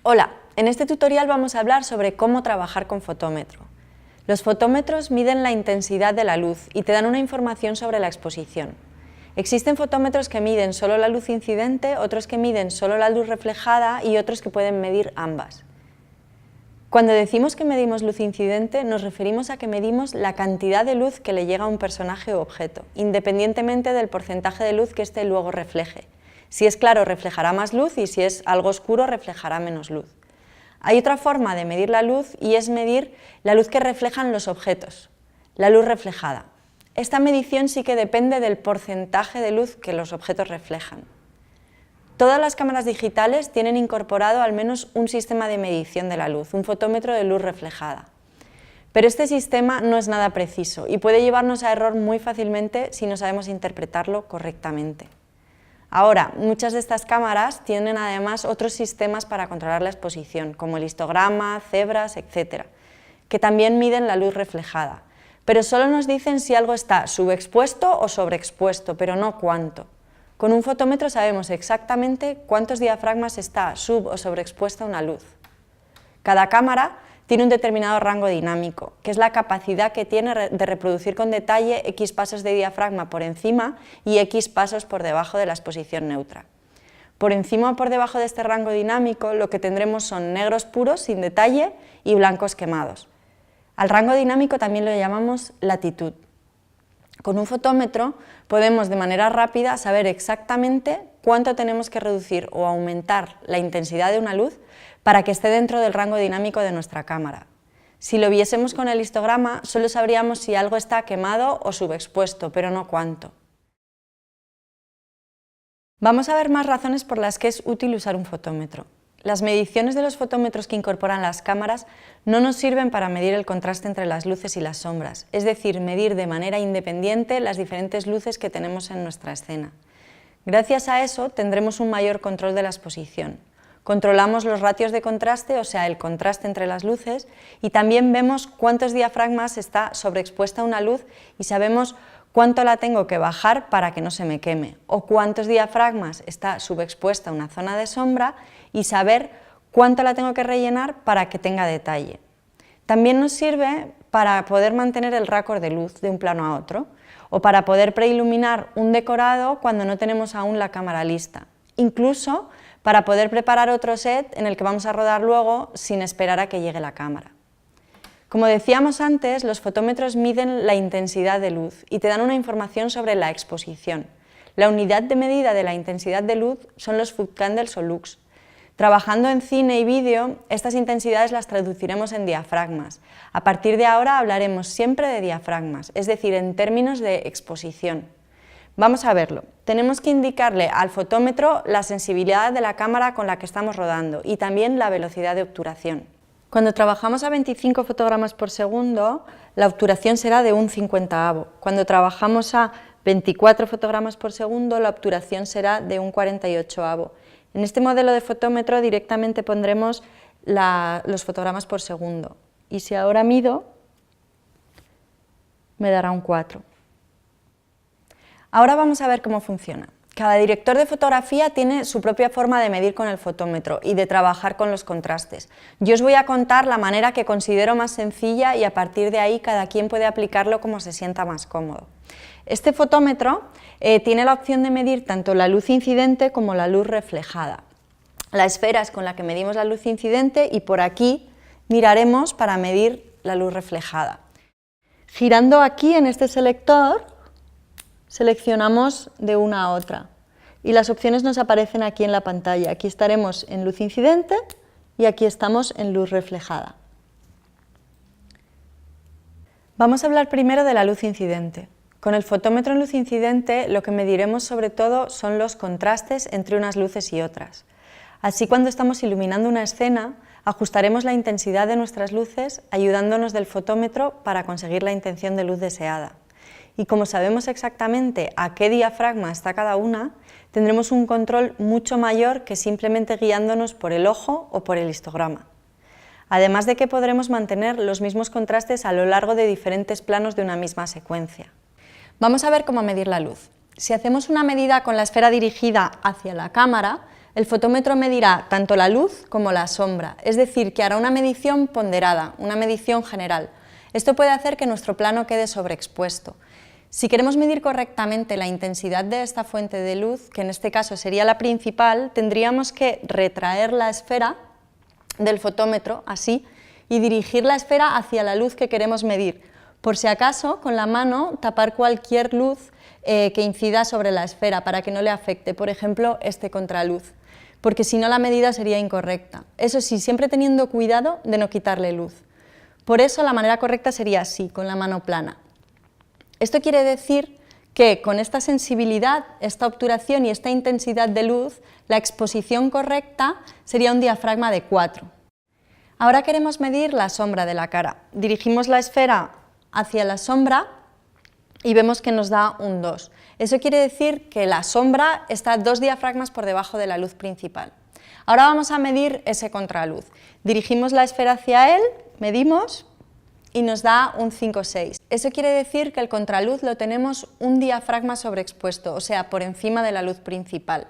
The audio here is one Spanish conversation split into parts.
Hola, en este tutorial vamos a hablar sobre cómo trabajar con fotómetro. Los fotómetros miden la intensidad de la luz y te dan una información sobre la exposición. Existen fotómetros que miden solo la luz incidente, otros que miden solo la luz reflejada y otros que pueden medir ambas. Cuando decimos que medimos luz incidente, nos referimos a que medimos la cantidad de luz que le llega a un personaje o objeto, independientemente del porcentaje de luz que éste luego refleje. Si es claro, reflejará más luz y si es algo oscuro, reflejará menos luz. Hay otra forma de medir la luz y es medir la luz que reflejan los objetos, la luz reflejada. Esta medición sí que depende del porcentaje de luz que los objetos reflejan. Todas las cámaras digitales tienen incorporado al menos un sistema de medición de la luz, un fotómetro de luz reflejada. Pero este sistema no es nada preciso y puede llevarnos a error muy fácilmente si no sabemos interpretarlo correctamente. Ahora, muchas de estas cámaras tienen además otros sistemas para controlar la exposición, como el histograma, cebras, etc., que también miden la luz reflejada, pero solo nos dicen si algo está subexpuesto o sobreexpuesto, pero no cuánto. Con un fotómetro sabemos exactamente cuántos diafragmas está sub- o sobreexpuesta una luz. Cada cámara tiene un determinado rango dinámico, que es la capacidad que tiene de reproducir con detalle X pasos de diafragma por encima y X pasos por debajo de la exposición neutra. Por encima o por debajo de este rango dinámico lo que tendremos son negros puros sin detalle y blancos quemados. Al rango dinámico también lo llamamos latitud. Con un fotómetro podemos de manera rápida saber exactamente cuánto tenemos que reducir o aumentar la intensidad de una luz para que esté dentro del rango dinámico de nuestra cámara. Si lo viésemos con el histograma, solo sabríamos si algo está quemado o subexpuesto, pero no cuánto. Vamos a ver más razones por las que es útil usar un fotómetro. Las mediciones de los fotómetros que incorporan las cámaras no nos sirven para medir el contraste entre las luces y las sombras, es decir, medir de manera independiente las diferentes luces que tenemos en nuestra escena. Gracias a eso tendremos un mayor control de la exposición. Controlamos los ratios de contraste, o sea, el contraste entre las luces, y también vemos cuántos diafragmas está sobreexpuesta una luz y sabemos cuánto la tengo que bajar para que no se me queme, o cuántos diafragmas está subexpuesta una zona de sombra y saber cuánto la tengo que rellenar para que tenga detalle. También nos sirve para poder mantener el raccord de luz de un plano a otro, o para poder preiluminar un decorado cuando no tenemos aún la cámara lista, incluso para poder preparar otro set en el que vamos a rodar luego sin esperar a que llegue la cámara. Como decíamos antes, los fotómetros miden la intensidad de luz y te dan una información sobre la exposición. La unidad de medida de la intensidad de luz son los foot candles o lux. Trabajando en cine y vídeo, estas intensidades las traduciremos en diafragmas. A partir de ahora hablaremos siempre de diafragmas, es decir, en términos de exposición. Vamos a verlo. Tenemos que indicarle al fotómetro la sensibilidad de la cámara con la que estamos rodando y también la velocidad de obturación. Cuando trabajamos a 25 fotogramas por segundo, la obturación será de un 50avo. Cuando trabajamos a 24 fotogramas por segundo, la obturación será de un 48avo. En este modelo de fotómetro directamente pondremos los fotogramas por segundo. Y si ahora mido, me dará un 4. Ahora vamos a ver cómo funciona. Cada director de fotografía tiene su propia forma de medir con el fotómetro y de trabajar con los contrastes. Yo os voy a contar la manera que considero más sencilla y a partir de ahí cada quien puede aplicarlo como se sienta más cómodo. Este fotómetro tiene la opción de medir tanto la luz incidente como la luz reflejada. La esfera es con la que medimos la luz incidente y por aquí miraremos para medir la luz reflejada. Girando aquí en este selector, seleccionamos de una a otra y las opciones nos aparecen aquí en la pantalla. Aquí estaremos en luz incidente y aquí estamos en luz reflejada. Vamos a hablar primero de la luz incidente. Con el fotómetro en luz incidente lo que mediremos sobre todo son los contrastes entre unas luces y otras. Así, cuando estamos iluminando una escena, ajustaremos la intensidad de nuestras luces ayudándonos del fotómetro para conseguir la intención de luz deseada. Y como sabemos exactamente a qué diafragma está cada una, tendremos un control mucho mayor que simplemente guiándonos por el ojo o por el histograma. además de que podremos mantener los mismos contrastes a lo largo de diferentes planos de una misma secuencia. Vamos a ver cómo medir la luz. Si hacemos una medida con la esfera dirigida hacia la cámara, el fotómetro medirá tanto la luz como la sombra, es decir, que hará una medición ponderada, una medición general. Esto puede hacer que nuestro plano quede sobreexpuesto. Si queremos medir correctamente la intensidad de esta fuente de luz, que en este caso sería la principal, tendríamos que retraer la esfera del fotómetro, así, y dirigir la esfera hacia la luz que queremos medir. Por si acaso, con la mano, tapar cualquier luz que incida sobre la esfera para que no le afecte, por ejemplo, este contraluz, porque si no la medida sería incorrecta. Eso sí, siempre teniendo cuidado de no quitarle luz. Por eso la manera correcta sería así, con la mano plana. Esto quiere decir que con esta sensibilidad, esta obturación y esta intensidad de luz, la exposición correcta sería un diafragma de 4. Ahora queremos medir la sombra de la cara. Dirigimos la esfera hacia la sombra y vemos que nos da un 2. Eso quiere decir que la sombra está 2 diafragmas por debajo de la luz principal. Ahora vamos a medir ese contraluz. Dirigimos la esfera hacia él, medimos y nos da un 5,6. Eso quiere decir que el contraluz lo tenemos un diafragma sobreexpuesto, o sea, por encima de la luz principal.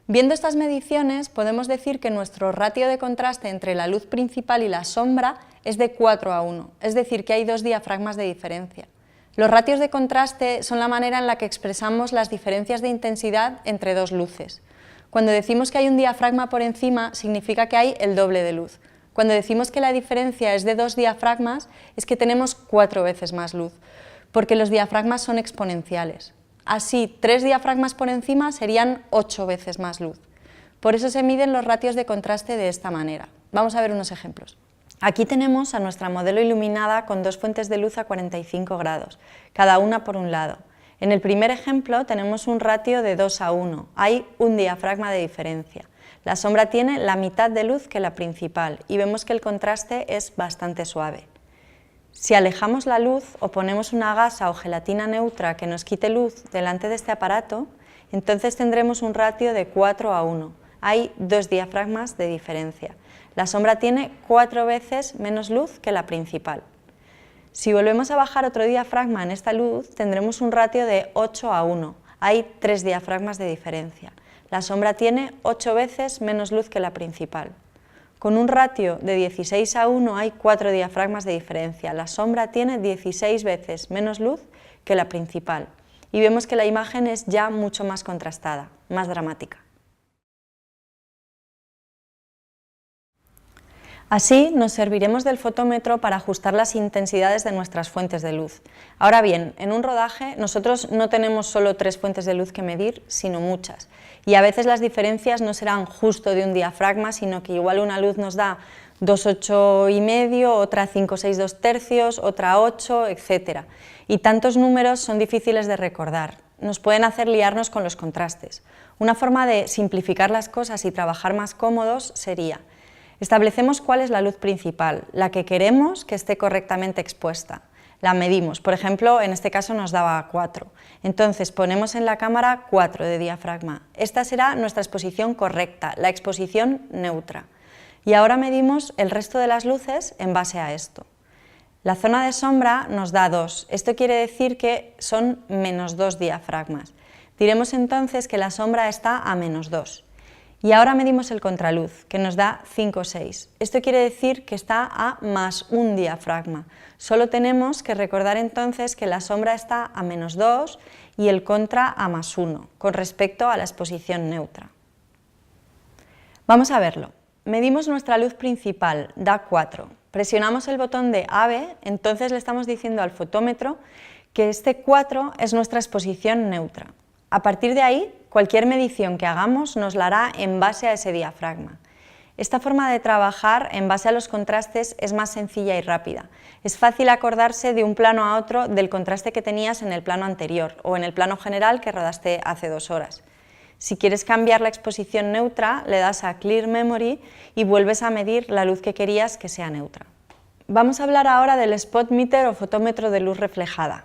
Viendo estas mediciones, podemos decir que nuestro ratio de contraste entre la luz principal y la sombra es de 4:1, es decir, que hay 2 diafragmas de diferencia. Los ratios de contraste son la manera en la que expresamos las diferencias de intensidad entre 2 luces. Cuando decimos que hay un diafragma por encima, significa que hay el doble de luz. Cuando decimos que la diferencia es de 2 diafragmas, es que tenemos 4 veces más luz, porque los diafragmas son exponenciales. Así, 3 diafragmas por encima serían 8 veces más luz. Por eso se miden los ratios de contraste de esta manera. Vamos a ver unos ejemplos. Aquí tenemos a nuestra modelo iluminada con 2 fuentes de luz a 45 grados, cada una por un lado. En el primer ejemplo tenemos un ratio de 2:1, hay un diafragma de diferencia. La sombra tiene la mitad de luz que la principal y vemos que el contraste es bastante suave. Si alejamos la luz o ponemos una gasa o gelatina neutra que nos quite luz delante de este aparato, entonces tendremos un ratio de 4:1. Hay 2 diafragmas de diferencia. La sombra tiene 4 veces menos luz que la principal. Si volvemos a bajar otro diafragma en esta luz, tendremos un ratio de 8:1. Hay 3 diafragmas de diferencia. La sombra tiene 8 veces menos luz que la principal. Con un ratio de 16:1 hay 4 diafragmas de diferencia. La sombra tiene 16 veces menos luz que la principal. Y vemos que la imagen es ya mucho más contrastada, más dramática. Así, nos serviremos del fotómetro para ajustar las intensidades de nuestras fuentes de luz. Ahora bien, en un rodaje nosotros no tenemos solo 3 fuentes de luz que medir, sino muchas. Y a veces las diferencias no serán justo de un diafragma, sino que igual una luz nos da 2,8,5, otra 5,6,2/3, otra 8, etc. Y tantos números son difíciles de recordar. Nos pueden hacer liarnos con los contrastes. Una forma de simplificar las cosas y trabajar más cómodos sería: establecemos cuál es la luz principal, la que queremos que esté correctamente expuesta. La medimos, por ejemplo, en este caso nos daba 4. Entonces ponemos en la cámara 4 de diafragma. Esta será nuestra exposición correcta, la exposición neutra. Y ahora medimos el resto de las luces en base a esto. La zona de sombra nos da 2. Esto quiere decir que son -2 diafragmas. Diremos entonces que la sombra está a -2. Y ahora medimos el contraluz, que nos da 5,6. Esto quiere decir que está a +1 diafragma. Solo tenemos que recordar entonces que la sombra está a -2 y el contra a +1, con respecto a la exposición neutra. Vamos a verlo. Medimos nuestra luz principal, da 4. Presionamos el botón de AB, entonces le estamos diciendo al fotómetro que este 4 es nuestra exposición neutra. A partir de ahí, cualquier medición que hagamos nos la hará en base a ese diafragma. Esta forma de trabajar en base a los contrastes es más sencilla y rápida. Es fácil acordarse de un plano a otro del contraste que tenías en el plano anterior o en el plano general que rodaste hace 2 horas. Si quieres cambiar la exposición neutra, le das a Clear Memory y vuelves a medir la luz que querías que sea neutra. Vamos a hablar ahora del spot meter o fotómetro de luz reflejada.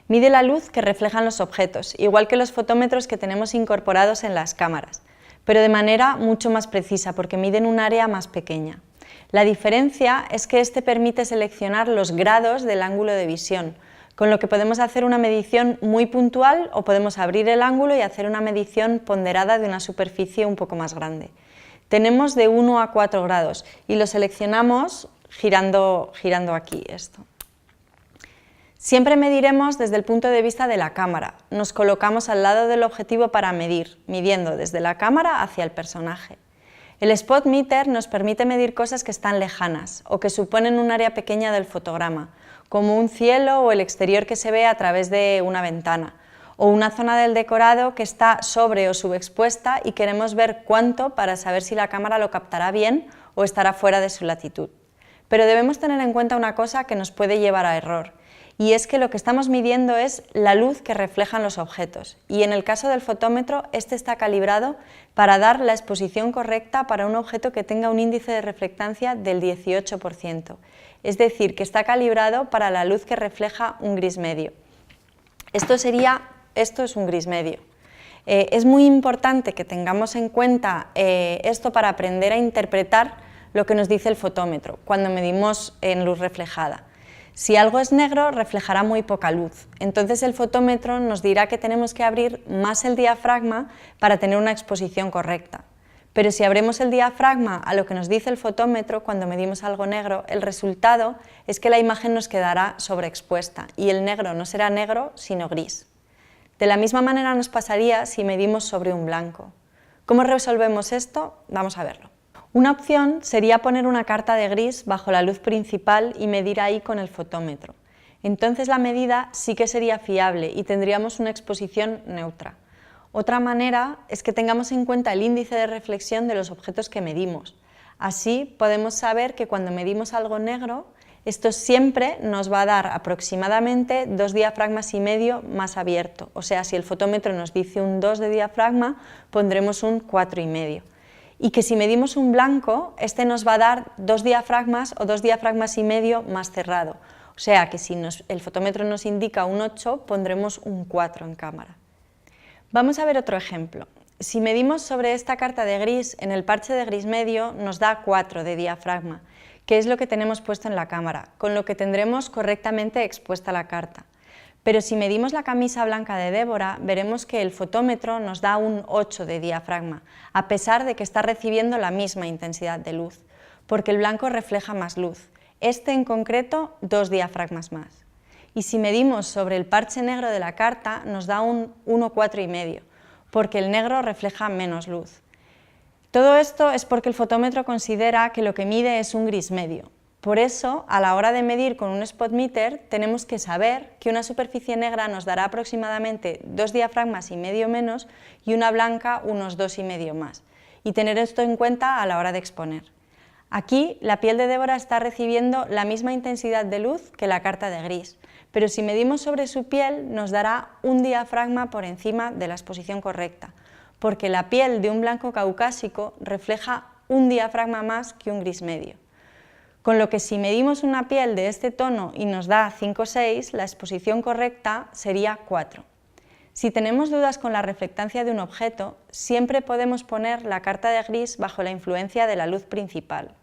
Mide la luz que reflejan los objetos, igual que los fotómetros que tenemos incorporados en las cámaras, pero de manera mucho más precisa porque miden un área más pequeña. La diferencia es que este permite seleccionar los grados del ángulo de visión, con lo que podemos hacer una medición muy puntual o podemos abrir el ángulo y hacer una medición ponderada de una superficie un poco más grande. Tenemos de 1 a 4 grados y lo seleccionamos girando aquí esto. Siempre mediremos desde el punto de vista de la cámara. Nos colocamos al lado del objetivo para medir, midiendo desde la cámara hacia el personaje. El spot meter nos permite medir cosas que están lejanas o que suponen un área pequeña del fotograma, como un cielo o el exterior que se ve a través de una ventana, o una zona del decorado que está sobre o subexpuesta y queremos ver cuánto para saber si la cámara lo captará bien o estará fuera de su latitud. Pero debemos tener en cuenta una cosa que nos puede llevar a error, y es que lo que estamos midiendo es la luz que reflejan los objetos, y en el caso del fotómetro, este está calibrado para dar la exposición correcta para un objeto que tenga un índice de reflectancia del 18%, es decir, que está calibrado para la luz que refleja un gris medio. Esto es un gris medio. Es muy importante que tengamos en cuenta esto para aprender a interpretar lo que nos dice el fotómetro cuando medimos en luz reflejada. Si algo es negro, reflejará muy poca luz, entonces el fotómetro nos dirá que tenemos que abrir más el diafragma para tener una exposición correcta. Pero si abrimos el diafragma a lo que nos dice el fotómetro cuando medimos algo negro, el resultado es que la imagen nos quedará sobreexpuesta y el negro no será negro, sino gris. De la misma manera nos pasaría si medimos sobre un blanco. ¿Cómo resolvemos esto? Vamos a verlo. Una opción sería poner una carta de gris bajo la luz principal y medir ahí con el fotómetro. Entonces la medida sí que sería fiable y tendríamos una exposición neutra. Otra manera es que tengamos en cuenta el índice de reflexión de los objetos que medimos. Así podemos saber que cuando medimos algo negro, esto siempre nos va a dar aproximadamente 2 diafragmas y medio más abierto. O sea, si el fotómetro nos dice un 2 de diafragma, pondremos un 4,5. Y que si medimos un blanco, este nos va a dar 2 diafragmas o 2 diafragmas y medio más cerrado. O sea que si el fotómetro nos indica un 8, pondremos un 4 en cámara. Vamos a ver otro ejemplo. Si medimos sobre esta carta de gris, en el parche de gris medio nos da 4 de diafragma, que es lo que tenemos puesto en la cámara, con lo que tendremos correctamente expuesta la carta. Pero si medimos la camisa blanca de Débora, veremos que el fotómetro nos da un 8 de diafragma, a pesar de que está recibiendo la misma intensidad de luz, porque el blanco refleja más luz, este en concreto 2 diafragmas más. Y si medimos sobre el parche negro de la carta, nos da un 1,4,5, porque el negro refleja menos luz. Todo esto es porque el fotómetro considera que lo que mide es un gris medio. Por eso, a la hora de medir con un spot meter, tenemos que saber que una superficie negra nos dará aproximadamente 2 diafragmas y medio menos y una blanca unos 2,5 más, y tener esto en cuenta a la hora de exponer. Aquí, la piel de Débora está recibiendo la misma intensidad de luz que la carta de gris, pero si medimos sobre su piel nos dará un diafragma por encima de la exposición correcta, porque la piel de un blanco caucásico refleja un diafragma más que un gris medio. Con lo que si medimos una piel de este tono y nos da 5,6, la exposición correcta sería 4. Si tenemos dudas con la reflectancia de un objeto, siempre podemos poner la carta de gris bajo la influencia de la luz principal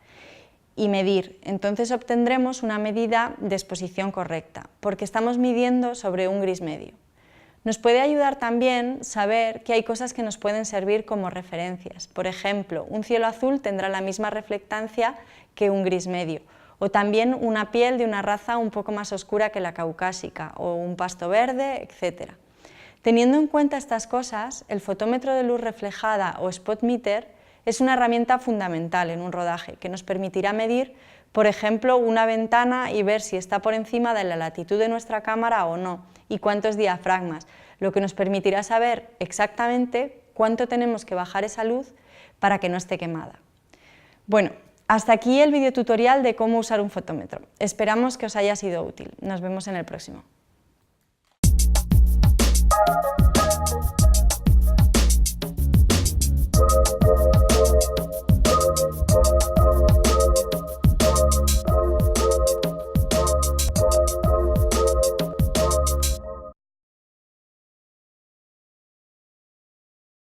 y medir, entonces obtendremos una medida de exposición correcta, porque estamos midiendo sobre un gris medio. Nos puede ayudar también saber que hay cosas que nos pueden servir como referencias. Por ejemplo, un cielo azul tendrá la misma reflectancia que un gris medio, o también una piel de una raza un poco más oscura que la caucásica, o un pasto verde, etc. Teniendo en cuenta estas cosas, el fotómetro de luz reflejada o spot meter es una herramienta fundamental en un rodaje que nos permitirá medir, por ejemplo, una ventana y ver si está por encima de la latitud de nuestra cámara o no, y cuántos diafragmas, lo que nos permitirá saber exactamente cuánto tenemos que bajar esa luz para que no esté quemada. Bueno, hasta aquí el videotutorial de cómo usar un fotómetro. Esperamos que os haya sido útil. Nos vemos en el próximo.